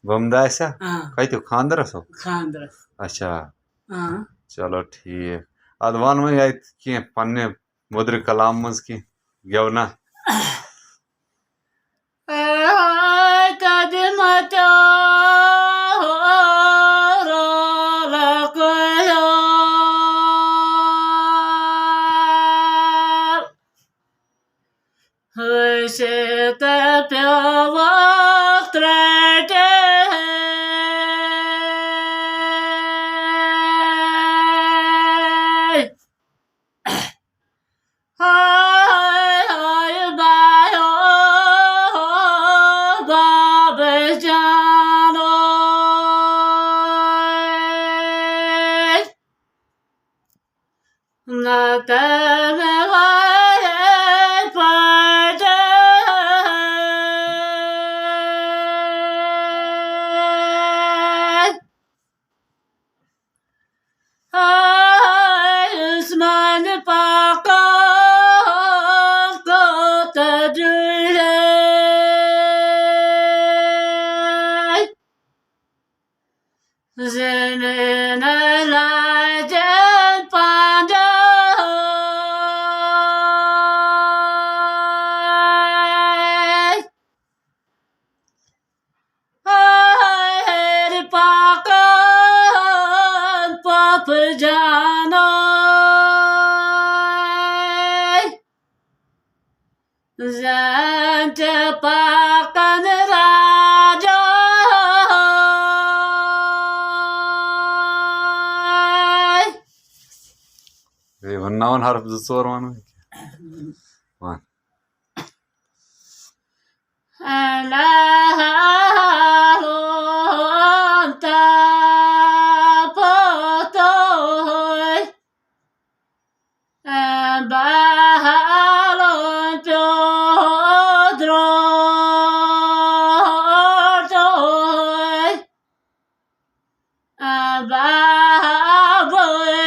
बमदाइसा हाँ तो खानदरस हो खानदरस अच्छा हाँ चलो ठीक अद वन वही कह पन्ने मुद्र कलाम मज की गेवना कदमतो se te piova trete hai hai bai ho babe jano na te me vai parte Usman Paka Kota Dule Zenina Lajan Panda Paka Papa Jano Zanta Pakan Raja वन्नावन हरफ जोर one one Bahalon Piotro Baboy